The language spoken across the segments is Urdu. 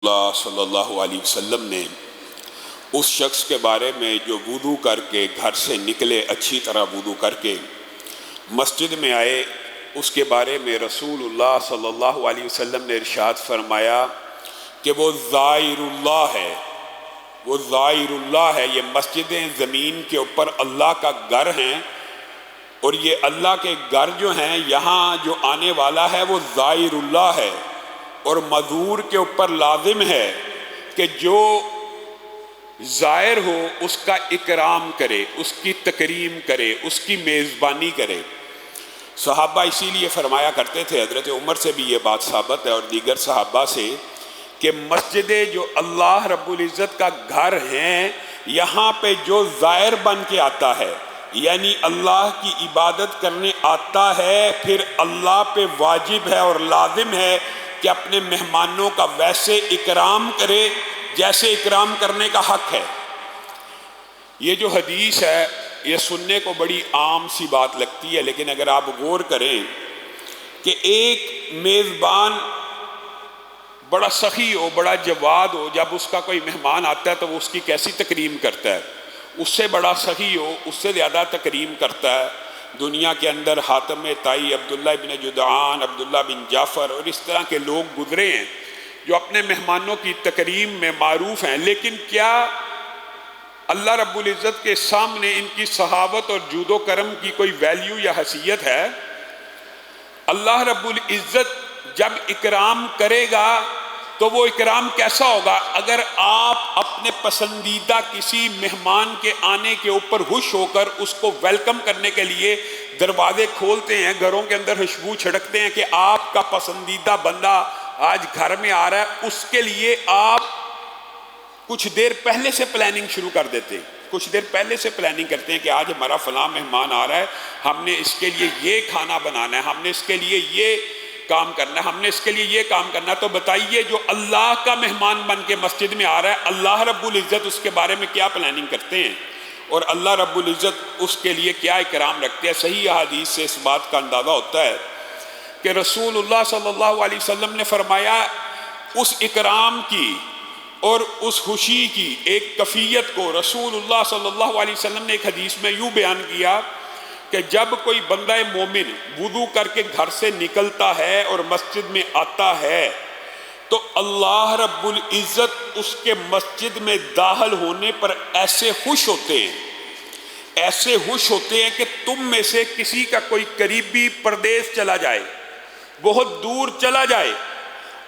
اللہ صلی اللہ علیہ وسلم نے اس شخص کے بارے میں جو وضو کر کے گھر سے نکلے، اچھی طرح وضو کر کے مسجد میں آئے، اس کے بارے میں رسول اللہ صلی اللہ علیہ وسلم نے ارشاد فرمایا کہ وہ زائر اللہ ہے، وہ زائر اللہ ہے۔ یہ مسجدیں زمین کے اوپر اللہ کا گھر ہیں، اور یہ اللہ کے گھر جو ہیں یہاں جو آنے والا ہے وہ زائر اللہ ہے، اور مزور کے اوپر لازم ہے کہ جو زائر ہو اس کا اکرام کرے، اس کی تکریم کرے، اس کی میزبانی کرے۔ صحابہ اسی لیے فرمایا کرتے تھے، حضرت عمر سے بھی یہ بات ثابت ہے اور دیگر صحابہ سے، کہ مسجدیں جو اللہ رب العزت کا گھر ہیں، یہاں پہ جو زائر بن کے آتا ہے، یعنی اللہ کی عبادت کرنے آتا ہے، پھر اللہ پہ واجب ہے اور لازم ہے کہ اپنے مہمانوں کا ویسے اکرام کرے جیسے اکرام کرنے کا حق ہے۔ یہ جو حدیث ہے یہ سننے کو بڑی عام سی بات لگتی ہے، لیکن اگر آپ غور کریں کہ ایک میزبان بڑا سخی ہو، بڑا جواد ہو، جب اس کا کوئی مہمان آتا ہے تو وہ اس کی کیسی تکریم کرتا ہے، اس سے بڑا سخی ہو اس سے زیادہ تکریم کرتا ہے۔ دنیا کے اندر حاتم طائی، عبداللہ بن جدعان، عبداللہ بن جعفر اور اس طرح کے لوگ گزرے ہیں جو اپنے مہمانوں کی تکریم میں معروف ہیں، لیکن کیا اللہ رب العزت کے سامنے ان کی سخاوت اور جود و کرم کی کوئی ویلیو یا حیثیت ہے؟ اللہ رب العزت جب اکرام کرے گا تو وہ اکرام کیسا ہوگا؟ اگر آپ اپنے پسندیدہ کسی مہمان کے آنے کے اوپر خوش ہو کر اس کو ویلکم کرنے کے لیے دروازے کھولتے ہیں، گھروں کے اندر خوشبو چھڑکتے ہیں کہ آپ کا پسندیدہ بندہ آج گھر میں آ رہا ہے، اس کے لیے آپ کچھ دیر پہلے سے پلاننگ شروع کر دیتے ہیں، کچھ دیر پہلے سے پلاننگ کرتے ہیں کہ آج ہمارا فلاں مہمان آ رہا ہے، ہم نے اس کے لیے یہ کھانا بنانا ہے، ہم نے اس کے لیے یہ کام کرنا ہے، ہم نے اس کے لیے یہ کام کرنا ہے۔ تو بتائیے جو اللہ کا مہمان بن کے مسجد میں آ رہا ہے، اللہ رب العزت اس کے بارے میں کیا پلاننگ کرتے ہیں، اور اللہ رب العزت اس کے لیے کیا اکرام رکھتے ہیں۔ صحیح احادیث سے اس بات کا اندازہ ہوتا ہے کہ رسول اللہ صلی اللہ علیہ وسلم نے فرمایا اس اکرام کی اور اس خوشی کی ایک کیفیت کو رسول اللہ صلی اللہ علیہ وسلم نے ایک حدیث میں یوں بیان کیا کہ جب کوئی بندہ مومن وضو کر کے گھر سے نکلتا ہے اور مسجد میں آتا ہے تو اللہ رب العزت اس کے مسجد میں داخل ہونے پر ایسے خوش ہوتے ہیں، ایسے خوش ہوتے ہیں کہ تم میں سے کسی کا کوئی قریبی پردیس چلا جائے، بہت دور چلا جائے،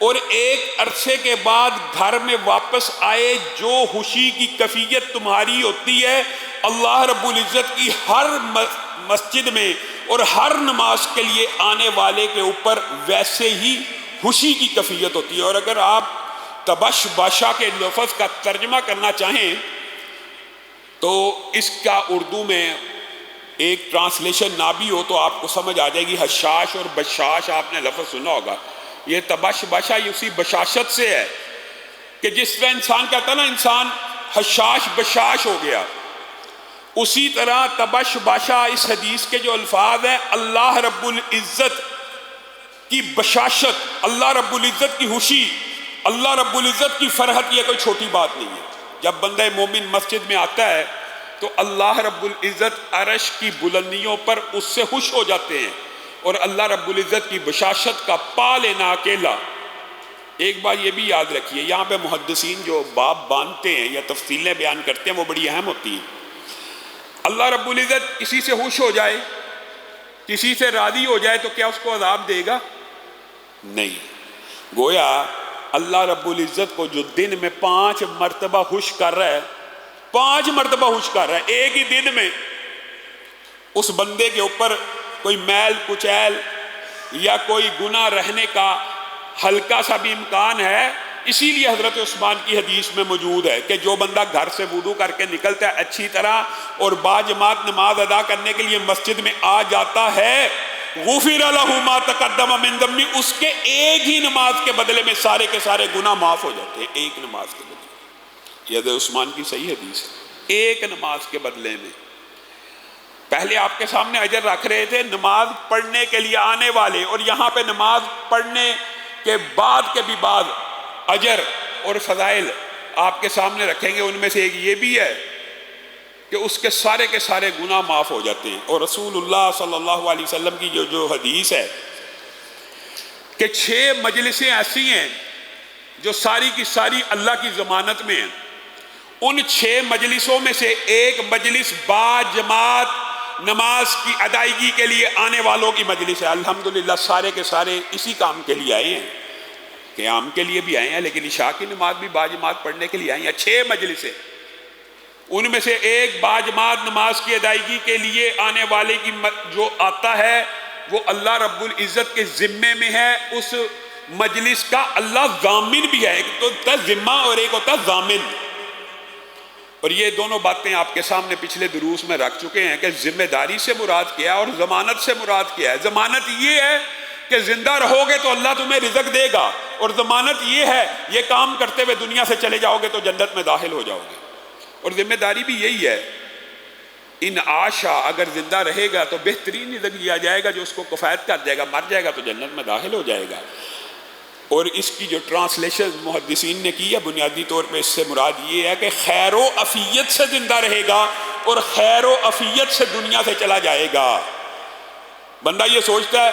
اور ایک عرصے کے بعد گھر میں واپس آئے، جو خوشی کی کیفیت تمہاری ہوتی ہے اللہ رب العزت کی ہر مسجد میں اور ہر نماز کے لیے آنے والے کے اوپر ویسے ہی خوشی کی کیفیت ہوتی ہے۔ اور اگر آپ تبش باشا کے لفظ کا ترجمہ کرنا چاہیں تو اس کا اردو میں ایک ٹرانسلیشن نہ بھی ہو تو آپ کو سمجھ آ جائے گی۔ حشاش اور بشاش آپ نے لفظ سنا ہوگا، یہ تبش باشا اسی بشاشت سے ہے کہ جس طرح انسان کہتا ہے نا انسان حشاش بشاش ہو گیا، اسی طرح تبش باشا اس حدیث کے جو الفاظ ہیں اللہ رب العزت کی بشاشت، اللہ رب العزت کی خوشی، اللہ رب العزت کی فرحت، یہ کوئی چھوٹی بات نہیں ہے۔ جب بندہ مومن مسجد میں آتا ہے تو اللہ رب العزت عرش کی بلندیوں پر اس سے خوش ہو جاتے ہیں، اور اللہ رب العزت کی بشاشت کا پا لینا اکیلا۔ ایک بات یہ بھی یاد رکھیے، یہاں پہ محدثین جو باب باندھتے ہیں یا تفصیلیں بیان کرتے ہیں وہ بڑی اہم ہوتی ہیں۔ اللہ رب العزت کسی سے خوش ہو جائے، کسی سے راضی ہو جائے تو کیا اس کو عذاب دے گا؟ نہیں۔ گویا اللہ رب العزت کو جو دن میں 5 مرتبہ خوش کر رہا ہے، 5 مرتبہ خوش کر رہا ہے ایک ہی دن میں، اس بندے کے اوپر کوئی میل کچیل یا کوئی گناہ رہنے کا ہلکا سا بھی امکان ہے۔ اسی لیے حضرت عثمان کی حدیث میں موجود ہے کہ جو بندہ گھر سے وضو کر کے نکلتا ہے اچھی طرح اور باجماعت نماز ادا کرنے کے لیے مسجد میں آ جاتا ہے، غفر لہ ما تقدم من ذنبہ، اس کے ایک ہی نماز کے بدلے میں سارے کے سارے گناہ معاف ہو جاتے ہیں، ایک نماز کے بدلے۔ یہ حضرت عثمان کی صحیح حدیث ہے، ایک نماز کے بدلے میں۔ پہلے آپ کے سامنے اجر رکھ رہے تھے نماز پڑھنے کے لیے آنے والے، اور یہاں پہ نماز پڑھنے کے بعد کے بھی بعد اجر اور فضائل آپ کے سامنے رکھیں گے، ان میں سے ایک یہ بھی ہے کہ اس کے سارے گناہ معاف ہو جاتے ہیں۔ اور رسول اللہ صلی اللہ علیہ وسلم کی جو حدیث ہے کہ 6 مجلسیں ایسی ہیں جو ساری کی ساری اللہ کی ضمانت میں ہیں، ان 6 مجلسوں میں سے ایک مجلس با جماعت نماز کی ادائیگی کے لیے آنے والوں کی مجلس ہے۔ الحمدللہ سارے کے سارے اسی کام کے لیے آئے ہیں، قیام کے لیے بھی آئے ہیں، لیکن عشاء کی نماز بھی با جماعت پڑھنے کے لیے آئی ہیں۔ 6 مجلسیں، ان میں سے ایک با جماعت نماز کی ادائیگی کے لیے آنے والے کی جو آتا ہے وہ اللہ رب العزت کے ذمے میں ہے، اس مجلس کا اللہ ضامن بھی ہے۔ ایک تو ہوتا ہے ذمہ اور ایک ہوتا ہے ضامن، اور یہ دونوں باتیں آپ کے سامنے پچھلے دروس میں رکھ چکے ہیں کہ ذمہ داری سے مراد کیا ہے اور ضمانت سے مراد کیا ہے۔ ضمانت یہ ہے کہ زندہ رہو گے تو اللہ تمہیں رزق دے گا، اور ضمانت یہ ہے یہ کام کرتے ہوئے دنیا سے چلے جاؤ گے تو جنت میں داخل ہو جاؤ گے۔ اور ذمہ داری بھی یہی ہے، ان عاشا، اگر زندہ رہے گا تو بہترین رزق دیا جائے گا جو اس کو کفایت کر جائے گا، مر جائے گا تو جنت میں داخل ہو جائے گا۔ اور اس کی جو ٹرانسلیشن محدثین نے کی ہے بنیادی طور پہ اس سے مراد یہ ہے کہ خیر و عافیت سے زندہ رہے گا اور خیر و عافیت سے دنیا سے چلا جائے گا۔ بندہ یہ سوچتا ہے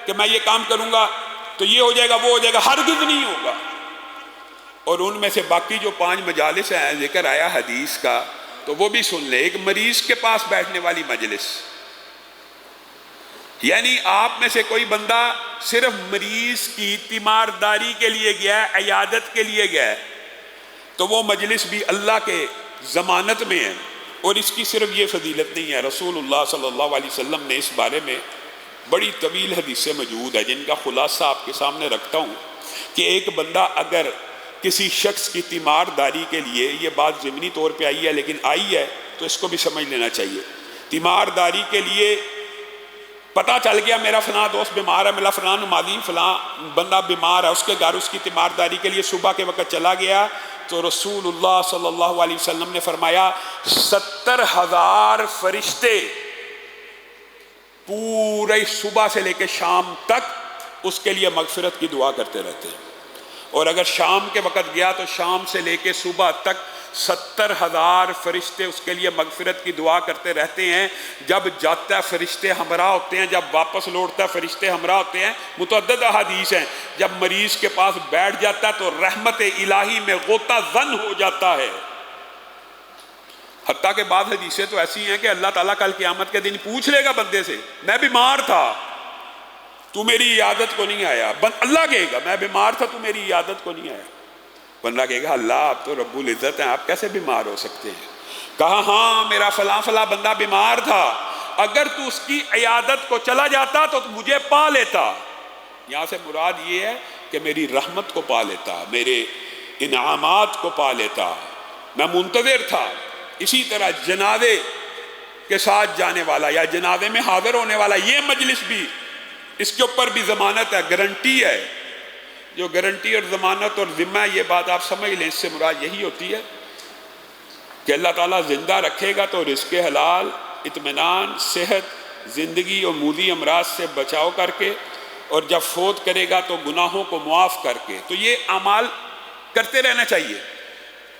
کہ میں یہ کام کروں گا تو یہ ہو جائے گا وہ ہو جائے گا، ہرگز نہیں ہوگا۔ اور ان میں سے باقی جو 5 مجالس ہیں ذکر آیا حدیث کا تو وہ بھی سن لے۔ ایک مریض کے پاس بیٹھنے والی مجلس، یعنی آپ میں سے کوئی بندہ صرف مریض کی تیمارداری کے لیے گیا ہے، عیادت کے لیے گیا ہے، تو وہ مجلس بھی اللہ کے ضمانت میں ہے۔ اور اس کی صرف یہ فضیلت نہیں ہے، رسول اللہ صلی اللہ علیہ وسلم نے اس بارے میں بڑی طویل حدیثیں موجود ہے جن کا خلاصہ آپ کے سامنے رکھتا ہوں کہ ایک بندہ اگر کسی شخص کی تیمارداری کے لیے، یہ بات ضمنی طور پہ آئی ہے لیکن آئی ہے تو اس کو بھی سمجھ لینا چاہیے، تیمارداری کے لیے پتہ چل گیا میرا فلاں دوست بیمار ہے، میرا فلاں نمازی فلاں بندہ بیمار ہے، اس کے گھر اس کی تیمارداری کے لیے صبح کے وقت چلا گیا تو رسول اللہ صلی اللہ علیہ وسلم نے فرمایا 70,000 فرشتے پورے صبح سے لے کے شام تک اس کے لیے مغفرت کی دعا کرتے رہتے ہیں۔ اور اگر شام کے وقت گیا تو شام سے لے کے صبح تک 70,000 فرشتے اس کے لیے مغفرت کی دعا کرتے رہتے ہیں۔ جب جاتا ہے فرشتے ہمراہ ہوتے ہیں، جب واپس لوٹتا ہے فرشتے ہمراہ ہوتے ہیں۔ متعدد احادیث ہیں، جب مریض کے پاس بیٹھ جاتا ہے تو رحمت الہی میں غوطہ زن ہو جاتا ہے۔ حتیٰ کہ بعض حدیثیں تو ایسی ہیں کہ اللہ تعالیٰ کل قیامت کے دن پوچھ لے گا بندے سے، میں بیمار تھا تو میری عیادت کو نہیں آیا۔ اللہ کہے گا میں بیمار تھا تو میری عیادت کو نہیں آیا۔ بندہ کہے گا اللہ آپ تو رب العزت ہیں، آپ کیسے بیمار ہو سکتے ہیں؟ کہا ہاں میرا فلاں فلاں بندہ بیمار تھا، اگر تو اس کی عیادت کو چلا جاتا تو مجھے پا لیتا۔ یہاں سے مراد یہ ہے کہ میری رحمت کو پا لیتا، میرے انعامات کو پا لیتا، میں منتظر تھا۔ اسی طرح جنازے کے ساتھ جانے والا یا جنازے میں حاضر ہونے والا، یہ مجلس بھی اس کے اوپر بھی ضمانت ہے، گارنٹی ہے۔ جو گارنٹی اور ضمانت اور ذمہ، یہ بات آپ سمجھ لیں، اس سے مراد یہی ہوتی ہے کہ اللہ تعالیٰ زندہ رکھے گا تو رزق حلال، اطمینان، صحت، زندگی اور موذی امراض سے بچاؤ کر کے، اور جب فوت کرے گا تو گناہوں کو معاف کر کے۔ تو یہ اعمال کرتے رہنا چاہیے،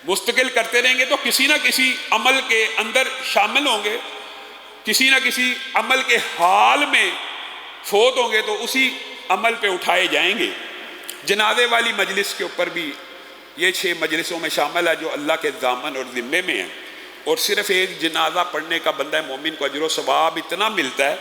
مستقل کرتے رہیں گے تو کسی نہ کسی عمل کے اندر شامل ہوں گے، کسی نہ کسی عمل کے حال میں فوت ہوں گے تو اسی عمل پہ اٹھائے جائیں گے۔ جنازے والی مجلس کے اوپر بھی یہ 6 مجلسوں میں شامل ہے جو اللہ کے ضامن اور ذمے میں ہیں۔ اور صرف ایک جنازہ پڑھنے کا بندہ مومن کو اجر و ثواب اتنا ملتا ہے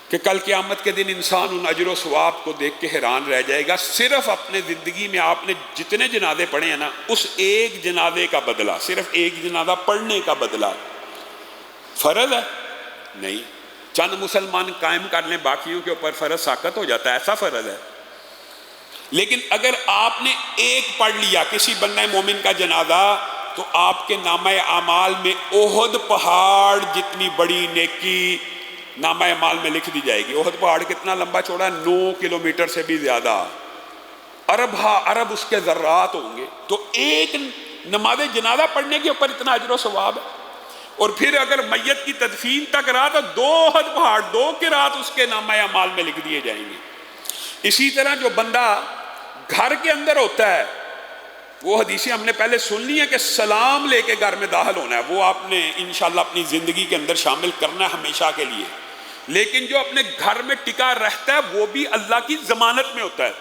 کہ کل قیامت کے دن انسان ان اجر و ثواب کو دیکھ کے حیران رہ جائے گا۔ صرف اپنے زندگی میں آپ نے جتنے جنازے پڑھے ہیں نا، اس ایک جنازے کا بدلہ، صرف ایک جنازہ پڑھنے کا بدلہ فرض ہے نہیں، چند مسلمان قائم کر لیں باقیوں کے اوپر فرض ساقط ہو جاتا ہے، ایسا فرض ہے۔ لیکن اگر آپ نے ایک پڑھ لیا کسی بندہ مومن کا جنازہ تو آپ کے نامہ اعمال میں احد پہاڑ جتنی بڑی نیکی نامہ اعمال میں لکھ دی جائے گی۔ احد پہاڑ کتنا لمبا چوڑا ہے؟ 9 کلومیٹر سے بھی زیادہ، ارب ارب اس کے ذرات ہوں گے۔ تو ایک نماز جنازہ پڑھنے کے اوپر اتنا اجر و ثواب ہے۔ اور پھر اگر میت کی تدفین تک رہا تو 2 احد پہاڑ، 2 قرات اس کے نامہ اعمال میں لکھ دیے جائیں گے۔ اسی طرح جو بندہ گھر کے اندر ہوتا ہے وہ حدیثیں ہم نے پہلے سن لی ہیں کہ سلام لے کے گھر میں داخل ہونا ہے، وہ آپ نے انشاءاللہ اپنی زندگی کے اندر شامل کرنا ہے ہمیشہ کے لیے، لیکن جو اپنے گھر میں ٹکا رہتا ہے وہ بھی اللہ کی ضمانت میں ہوتا ہے۔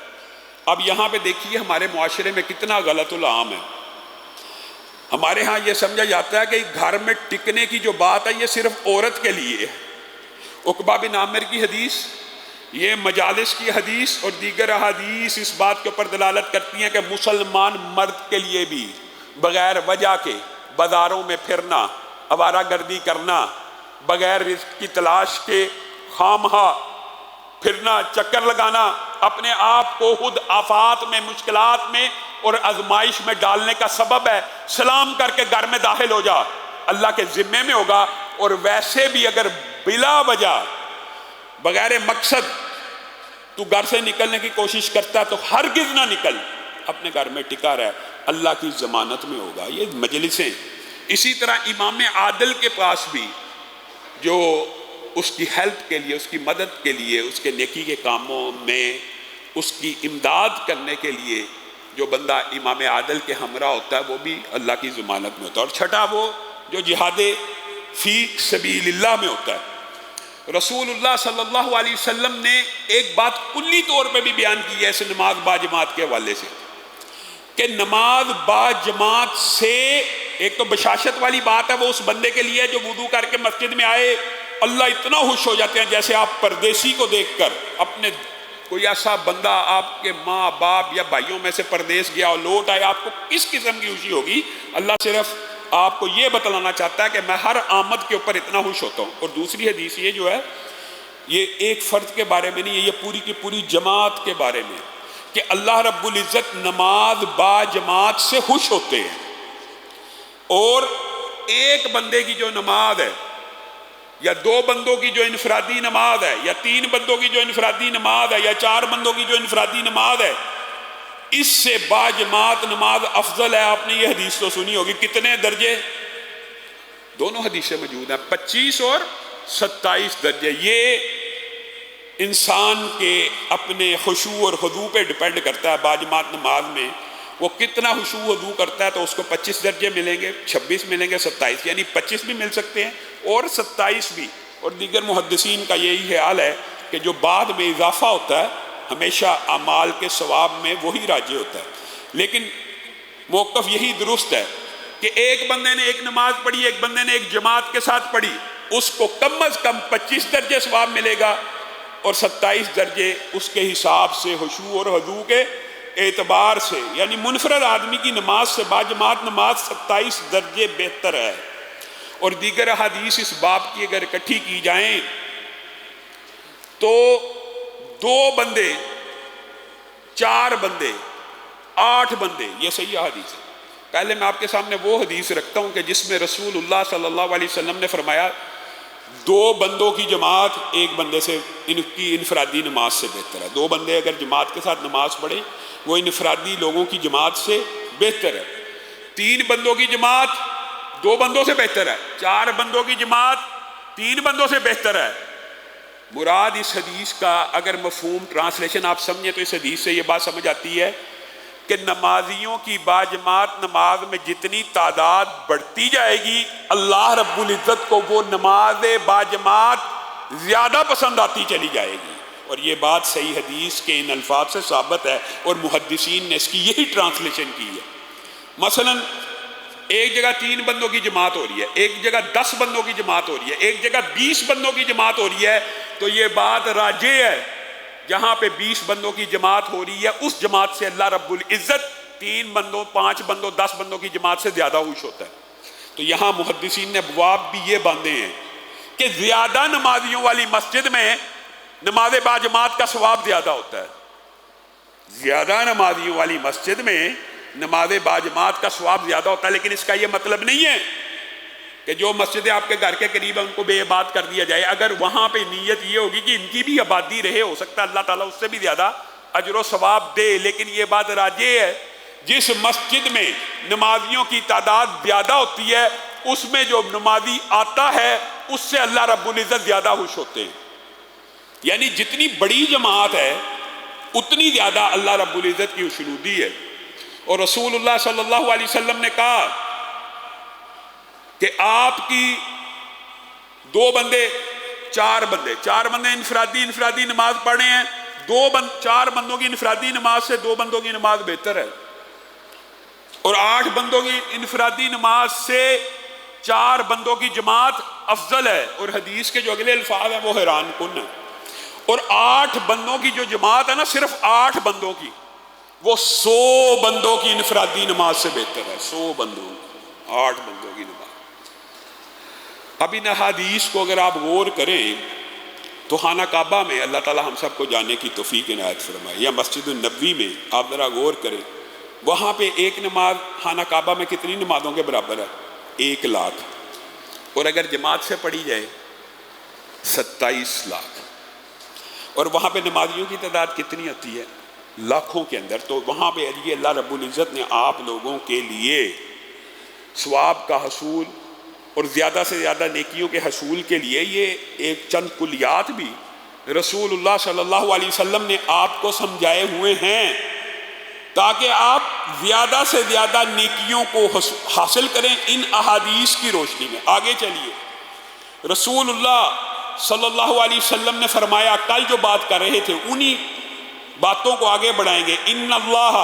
اب یہاں پہ دیکھیے ہمارے معاشرے میں کتنا غلط العام ہے۔ ہمارے ہاں یہ سمجھا جاتا ہے کہ گھر میں ٹکنے کی جو بات ہے یہ صرف عورت کے لیے ہے۔ عقبہ بن عامر کی حدیث، یہ مجالس کی حدیث اور دیگر احادیث اس بات کے اوپر دلالت کرتی ہیں کہ مسلمان مرد کے لیے بھی بغیر وجہ کے بازاروں میں پھرنا، آوارہ گردی کرنا، بغیر رزق کی تلاش کے خواہ پھرنا، چکر لگانا، اپنے آپ کو خود آفات میں، مشکلات میں اور آزمائش میں ڈالنے کا سبب ہے۔ سلام کر کے گھر میں داخل ہو جا، اللہ کے ذمے میں ہوگا۔ اور ویسے بھی اگر بلا وجہ بغیر مقصد تو گھر سے نکلنے کی کوشش کرتا ہے تو ہرگز نہ نکل، اپنے گھر میں ٹکا رہ، اللہ کی ضمانت میں ہوگا۔ یہ مجلسیں اسی طرح امام عادل کے پاس بھی جو اس کی ہیلپ کے لیے، اس کی مدد کے لیے، اس کے نیکی کے کاموں میں اس کی امداد کرنے کے لیے جو بندہ امام عادل کے ہمراہ ہوتا ہے وہ بھی اللہ کی ضمانت میں ہوتا ہے۔ اور چھٹا وہ جو جہاد فی سبیل اللہ میں ہوتا ہے۔ رسول اللہ صلی اللہ علیہ وسلم نے ایک بات کلی طور پہ بھی بیان کی ہے اس نماز با جماعت کے حوالے سے، کہ نماز با جماعت سے ایک تو بشاشت والی بات ہے، وہ اس بندے کے لیے جو وضو کر کے مسجد میں آئے، اللہ اتنا خوش ہو جاتے ہیں جیسے آپ پردیسی کو دیکھ کر، اپنے کوئی ایسا بندہ آپ کے ماں باپ یا بھائیوں میں سے پردیس گیا اور لوٹ آئے، آپ کو کس قسم کی خوشی ہوگی؟ اللہ صرف آپ کو یہ بتلانا چاہتا ہے کہ میں ہر آمد کے اوپر اتنا خوش ہوتا ہوں۔ اور دوسری حدیث یہ جو ہے، یہ ایک فرد کے بارے میں نہیں ہے، یہ پوری کی پوری جماعت کے بارے میں، کہ اللہ رب العزت نماز با جماعت سے خوش ہوتے ہیں۔ اور ایک بندے کی جو نماز ہے، یا دو بندوں کی جو انفرادی نماز ہے، یا تین بندوں کی جو انفرادی نماز ہے، یا چار بندوں کی جو انفرادی نماز ہے، اس سے با جماعت نماز افضل ہے۔ آپ نے یہ حدیث تو سنی ہوگی، کتنے درجے؟ دونوں حدیثیں موجود ہیں، 25 اور 27 درجے۔ یہ انسان کے اپنے خشوع اور خضوع پہ ڈیپینڈ کرتا ہے۔ با جماعت نماز میں وہ کتنا خشوع خضوع کرتا ہے تو اس کو 25 درجے ملیں گے، 26 ملیں گے، 27، یعنی 25 بھی مل سکتے ہیں اور 27 بھی۔ اور دیگر محدثین کا یہی خیال ہے کہ جو بعد میں اضافہ ہوتا ہے ہمیشہ اعمال کے ثواب میں وہی راجع ہوتا ہے۔ لیکن موقف یہی درست ہے کہ ایک بندے نے ایک نماز پڑھی، ایک بندے نے ایک جماعت کے ساتھ پڑھی، اس کو کم از کم 25 درجے ثواب ملے گا، اور 27 درجے اس کے حساب سے خشوع اور خضوع کے اعتبار سے، یعنی منفرد آدمی کی نماز سے با جماعت نماز 27 درجے بہتر ہے۔ اور دیگر احادیث اس باب کی اگر اکٹھی کی جائیں تو 2 بندے، 4 بندے، 8 بندے، یہ صحیح حدیث ہے۔ پہلے میں آپ کے سامنے وہ حدیث رکھتا ہوں کہ جس میں رسول اللہ صلی اللہ علیہ وسلم نے فرمایا 2 بندوں کی جماعت ایک بندے سے ان کی انفرادی نماز سے بہتر ہے۔ 2 بندے اگر جماعت کے ساتھ نماز پڑھیں وہ انفرادی لوگوں کی جماعت سے بہتر ہے۔ 3 بندوں کی جماعت 2 بندوں سے بہتر ہے۔ 4 بندوں کی جماعت 3 بندوں سے بہتر ہے۔ مراد اس حدیث کا اگر مفہوم ٹرانسلیشن آپ سمجھیں تو اس حدیث سے یہ بات سمجھ آتی ہے کہ نمازیوں کی با جماعت نماز میں جتنی تعداد بڑھتی جائے گی، اللہ رب العزت کو وہ نماز با جماعت زیادہ پسند آتی چلی جائے گی۔ اور یہ بات صحیح حدیث کے ان الفاظ سے ثابت ہے، اور محدثین نے اس کی یہی ٹرانسلیشن کی ہے۔ مثلا ایک جگہ 3 بندوں کی جماعت ہو رہی ہے، ایک جگہ 10 بندوں کی جماعت ہو رہی ہے، ایک جگہ 20 بندوں کی جماعت ہو رہی ہے، تو یہ بات راجع ہے۔ جہاں پہ 20 بندوں کی جماعت ہو رہی ہے اس جماعت سے اللہ رب العزت 3 بندوں، 5 بندوں، 10 بندوں کی جماعت سے زیادہ خوش ہوتا ہے۔ تو یہاں محدثین نے ابواب بھی یہ باندھے ہیں کہ زیادہ نمازیوں والی مسجد میں نماز با جماعت کا ثواب زیادہ ہوتا ہے۔ زیادہ نمازیوں والی مسجد میں نماز با جماعت کا ثواب زیادہ ہوتا ہے، لیکن اس کا یہ مطلب نہیں ہے کہ جو مسجدیں آپ کے گھر کے قریب ہیں ان کو بے عباد کر دیا جائے۔ اگر وہاں پہ نیت یہ ہوگی کہ ان کی بھی آبادی رہے، ہو سکتا ہے اللہ تعالیٰ اس سے بھی زیادہ اجر و ثواب دے، لیکن یہ بات راجع ہے جس مسجد میں نمازیوں کی تعداد زیادہ ہوتی ہے اس میں جو نمازی آتا ہے اس سے اللہ رب العزت زیادہ خوش ہوتے ہیں۔ یعنی جتنی بڑی جماعت ہے اتنی زیادہ اللہ رب العزت کی خوشنودی ہے۔ اور رسول اللہ صلی اللہ علیہ وسلم نے کہا کہ آپ کی چار بندے انفرادی نماز پڑھے ہیں، چار بندوں کی انفرادی نماز سے 2 بندوں کی نماز بہتر ہے، اور 8 بندوں کی انفرادی نماز سے 4 بندوں کی جماعت افضل ہے۔ اور حدیث کے جو اگلے الفاظ ہیں وہ حیران کن ہیں۔ اور 8 بندوں کی جو جماعت ہے نا، صرف 8 بندوں کی، وہ 100 بندوں کی انفرادی نماز سے بہتر ہے۔ 100 بندوں، 8 بندوں کی نماز۔ اب ان احادیث کو اگر آپ غور کریں تو خانہ کعبہ میں اللہ تعالی ہم سب کو جانے کی توفیق عنایت فرمائے، یا مسجد النبوی میں آپ ذرا غور کریں، وہاں پہ ایک نماز خانہ کعبہ میں کتنی نمازوں کے برابر ہے؟ 1 لاکھ، اور اگر جماعت سے پڑھی جائے 27 لاکھ، اور وہاں پہ نمازیوں کی تعداد کتنی آتی ہے؟ لاکھوں کے اندر۔ تو وہاں پہ اللہ رب العزت نے آپ لوگوں کے لیے ثواب کا حصول اور زیادہ سے زیادہ نیکیوں کے حصول کے لیے یہ ایک چند کلیات بھی رسول اللہ صلی اللہ علیہ وسلم نے آپ کو سمجھائے ہوئے ہیں، تاکہ آپ زیادہ سے زیادہ نیکیوں کو حاصل کریں ان احادیث کی روشنی میں۔ آگے چلیے، رسول اللہ صلی اللہ علیہ وسلم نے فرمایا، کل جو بات کر رہے تھے انہی باتوں کو آگے بڑھائیں گے، ان اللہ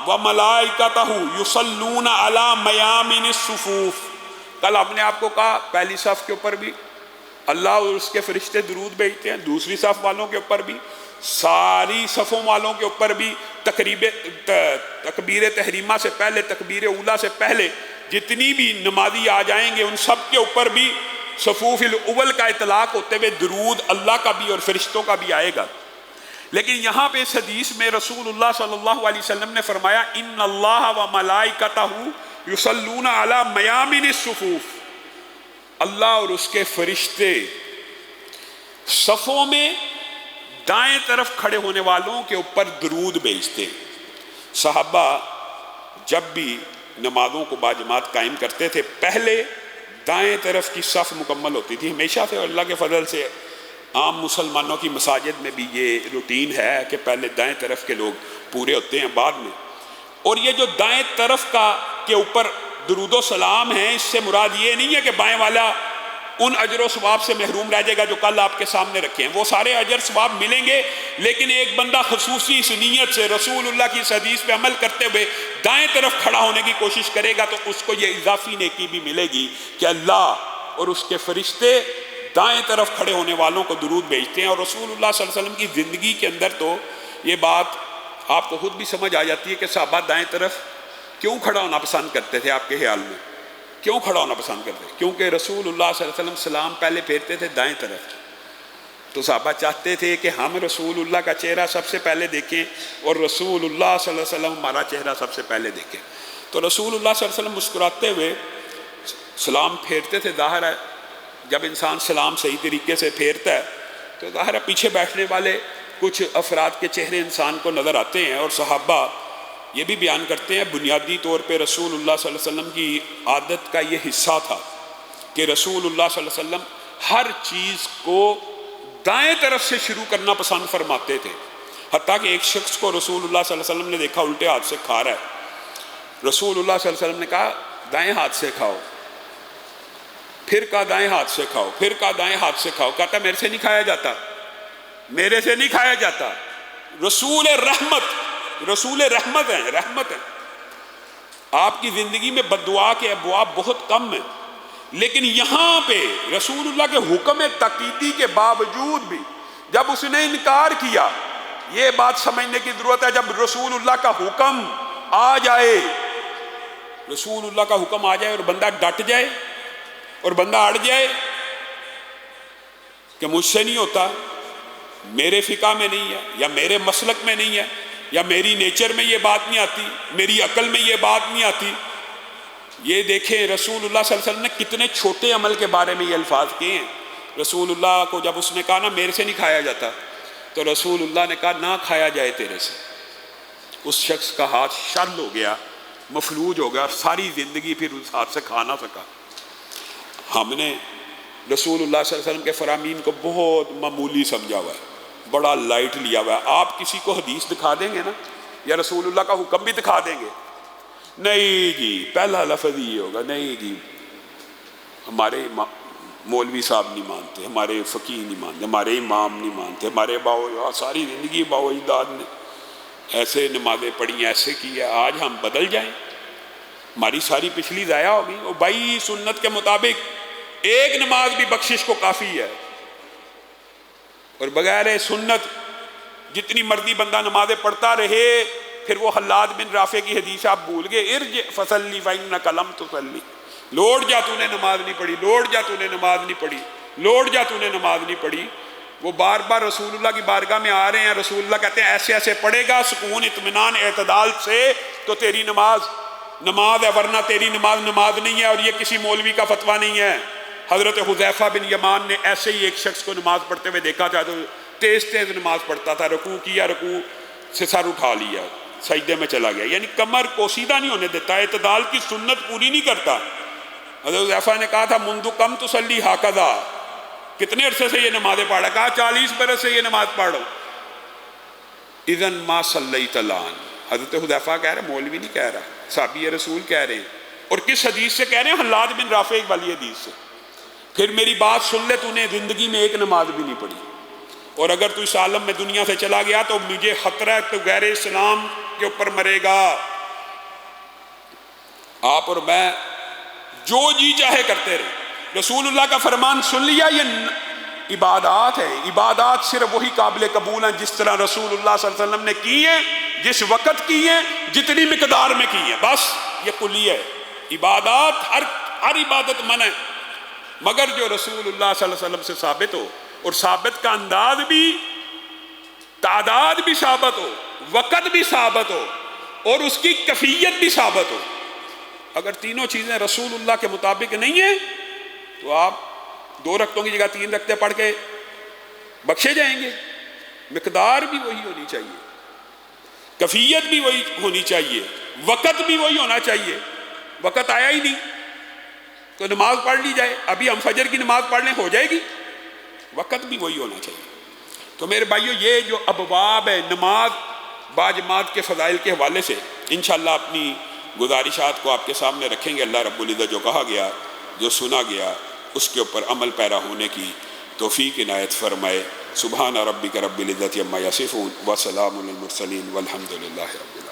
وملائکتہ یصلون علی میامن الصفوف۔ کل ہم نے آپ کو کہا پہلی صف کے اوپر بھی اللہ اور اس کے فرشتے درود بھیجتے ہیں، دوسری صف والوں کے اوپر بھی، ساری صفوں والوں کے اوپر بھی، تکبیر تحریمہ سے پہلے، تکبیر اولیٰ سے پہلے جتنی بھی نمازی آ جائیں گے ان سب کے اوپر بھی صفوف الاول کا اطلاق ہوتے ہوئے درود اللہ کا بھی اور فرشتوں کا بھی آئے گا۔ لیکن یہاں پہ اس حدیث میں رسول اللہ صلی اللہ علیہ وسلم نے فرمایا، ان اللہ و ملائکتہ یصلون علی میامن الصفوف، اللہ اور اس کے فرشتے صفوں میں دائیں طرف کھڑے ہونے والوں کے اوپر درود بھیجتے۔ صحابہ جب بھی نمازوں کو باجماعت قائم کرتے تھے، پہلے دائیں طرف کی صف مکمل ہوتی تھی ہمیشہ سے، اور اللہ کے فضل سے عام مسلمانوں کی مساجد میں بھی یہ روٹین ہے کہ پہلے دائیں طرف کے لوگ پورے ہوتے ہیں بعد میں۔ اور یہ جو دائیں طرف کے اوپر درود و سلام ہیں، اس سے مراد یہ نہیں ہے کہ بائیں والا ان اجر و ثواب سے محروم رہ جائے گا جو کل آپ کے سامنے رکھے ہیں، وہ سارے اجر ثواب ملیں گے، لیکن ایک بندہ خصوصی اس نیت سے رسول اللہ کی اس حدیث پہ عمل کرتے ہوئے دائیں طرف کھڑا ہونے کی کوشش کرے گا تو اس کو یہ اضافی نیکی بھی ملے گی کہ اللہ اور اس کے فرشتے دائیں طرف کھڑے ہونے والوں کو درود بھیجتے ہیں۔ اور رسول اللہ صلی اللہ علیہ وسلم کی زندگی کے اندر تو یہ بات آپ کو خود بھی سمجھ آ جاتی ہے کہ صحابہ دائیں طرف کیوں کھڑا ہونا پسند کرتے تھے۔ آپ کے خیال میں کیوں کھڑا ہونا پسند کرتے تھے؟ کیونکہ رسول اللہ صلی اللہ علیہ وسلم سلام پہلے پھیرتے تھے دائیں طرف، تو صحابہ چاہتے تھے کہ ہم رسول اللہ کا چہرہ سب سے پہلے دیکھیں اور رسول اللہ صلی اللہ علیہ وسلم ہمارا چہرہ سب سے پہلے دیکھیں۔ تو رسول اللہ صلی اللہ علیہ وسلم مسکراتے ہوئے سلام پھیرتے تھے۔ ظاہر ہے جب انسان سلام صحیح طریقے سے پھیرتا ہے تو ظاہر ہے پیچھے بیٹھنے والے کچھ افراد کے چہرے انسان کو نظر آتے ہیں، اور صحابہ یہ بھی بیان کرتے ہیں بنیادی طور پہ رسول اللہ صلی اللہ علیہ وسلم کی عادت کا یہ حصہ تھا کہ رسول اللہ صلی اللہ علیہ وسلم ہر چیز کو دائیں طرف سے شروع کرنا پسند فرماتے تھے، حتیٰ کہ ایک شخص کو رسول اللہ صلی اللہ علیہ وسلم نے دیکھا الٹے ہاتھ سے کھا رہا ہے۔ رسول اللہ صلی اللہ علیہ وسلم نے کہا دائیں ہاتھ سے کھاؤ، پھر کہا دائیں ہاتھ سے کھاؤ، پھر کہا دائیں ہاتھ سے کھاؤ۔ کہتا میرے سے نہیں کھایا جاتا، میرے سے نہیں کھایا جاتا۔ رسول رحمت ہیں، رحمت ہیں۔ آپ کی زندگی میں بد دعا کے ابواب بہت کم ہیں، لیکن یہاں پہ رسول اللہ کے حکم تقیدی کے باوجود بھی جب اس نے انکار کیا، یہ بات سمجھنے کی ضرورت ہے جب رسول اللہ کا حکم آ جائے، رسول اللہ کا حکم آ جائے اور بندہ ڈٹ جائے اور بندہ اڑ جائے کہ مجھ سے نہیں ہوتا، میرے فقہ میں نہیں ہے، یا میرے مسلک میں نہیں ہے، یا میری نیچر میں یہ بات نہیں آتی، میری عقل میں یہ بات نہیں آتی۔ یہ دیکھیں رسول اللہ صلی اللہ علیہ وسلم نے کتنے چھوٹے عمل کے بارے میں یہ الفاظ کیے ہیں۔ رسول اللہ کو جب اس نے کہا نا میرے سے نہیں کھایا جاتا، تو رسول اللہ نے کہا نہ کھایا جائے تیرے سے۔ اس شخص کا ہاتھ شل ہو گیا، مفلوج ہو گیا، ساری زندگی پھر اس ہاتھ سے کھا نہ سکا۔ ہم نے رسول اللہ صلی اللہ علیہ وسلم کے فرامین کو بہت معمولی سمجھا ہوا ہے، بڑا لائٹ لیا ہوا ہے۔ آپ کسی کو حدیث دکھا دیں گے نا، یا رسول اللہ کا حکم بھی دکھا دیں گے، نہیں جی پہلا لفظ ہی ہوگا، نہیں جی ہمارے مولوی صاحب نہیں مانتے، ہمارے فقیہ نہیں مانتے، ہمارے امام نہیں مانتے، ہمارے باؤ ساری زندگی باؤ اجداد نے ایسے نمازیں پڑھی، ایسے کیا، آج ہم بدل جائیں؟ ہماری ساری پچھلی ضائع ہو گئی۔ وہ بھائی سنت کے مطابق ایک نماز بھی بخشش کو کافی ہے، اور بغیر سنت جتنی مرضی بندہ نمازیں پڑھتا رہے، پھر وہ حلاد بن رافع کی حدیث آپ بھول گئے، ارجع فصلی فإنک لم تصلی، لوٹ جا تو نے نماز نہیں پڑھی، لوٹ جا تو نے نماز نہیں پڑھی، لوٹ جا تو نے نماز نہیں پڑھی۔ وہ بار بار رسول اللہ کی بارگاہ میں آ رہے ہیں، رسول اللہ کہتے ہیں ایسے ایسے پڑھے گا سکون اطمینان اعتدال سے تو تیری نماز نماز ہے، ورنہ تیری نماز نماز نہیں ہے۔ اور یہ کسی مولوی کا فتویٰ نہیں ہے، حضرت حذیفہ بن یمان نے ایسے ہی ایک شخص کو نماز پڑھتے ہوئے دیکھا تھا، تو تیز تیز نماز پڑھتا تھا، رکوع کیا، رکوع سے سر اٹھا لیا، سجدے میں چلا گیا، یعنی کمر کو سیدھا نہیں ہونے دیتا، اعتدال کی سنت پوری نہیں کرتا۔ حضرت حذیفہ نے کہا تھا منذ کم تصلی ہاکذا، کتنے عرصے سے یہ نمازیں پڑھ رہا؟ کہا 40 برس سے یہ نماز پڑھ رہا ہوں۔ اذن ما صلیت الآن، حضرت حذیفہ کہہ رہے، مولوی نہیں کہہ رہا، صحابی رسول کہہ رہے ہیں، اور کس حدیث سے کہہ رہے ہیں؟ حلاد بن رافع والی حدیث سے۔ پھر میری بات سن لے، تو نے زندگی میں ایک نماز بھی نہیں پڑھی، اور اگر تو اس عالم میں دنیا سے چلا گیا تو مجھے خطرہ ہے تو غیر اسلام کے اوپر مرے گا۔ آپ اور میں جو جی چاہے کرتے رہے، رسول اللہ کا فرمان سن لیا، یہ عبادات ہے، عبادات صرف وہی قابل قبول ہیں جس طرح رسول اللہ صلی اللہ علیہ وسلم نے کی ہیں، جس وقت کی ہیں، جتنی مقدار میں کی ہیں، بس یہ کلی ہے۔ عبادات ہر عبادت منع ہے، مگر جو رسول اللہ صلی اللہ علیہ وسلم سے ثابت ہو، اور ثابت کا انداز بھی، تعداد بھی ثابت ہو، وقت بھی ثابت ہو، اور اس کی کیفیت بھی ثابت ہو۔ اگر تینوں چیزیں رسول اللہ کے مطابق نہیں ہیں تو آپ 2 رکعتوں کی جگہ 3 رکعتیں پڑھ کے بخشے جائیں گے۔ مقدار بھی وہی ہونی چاہیے، کیفیت بھی وہی ہونی چاہیے، وقت بھی وہی ہونا چاہیے۔ وقت آیا ہی نہیں تو نماز پڑھ لی جائے، ابھی ہم فجر کی نماز پڑھ لیں ہو جائے گی، وقت بھی وہی ہونا چاہیے۔ تو میرے بھائیو، یہ جو ابواب ہے نماز باجماعت کے فضائل کے حوالے سے انشاءاللہ اپنی گزارشات کو آپ کے سامنے رکھیں گے۔ اللہ رب العزت جو کہا گیا، جو سنا گیا، اس کے اوپر عمل پیرا ہونے کی توفیق عنایت فرمائے۔ سبحان ربک رب العزت عما یصفون وسلام علی المرسلین والحمد للہ رب العالمین۔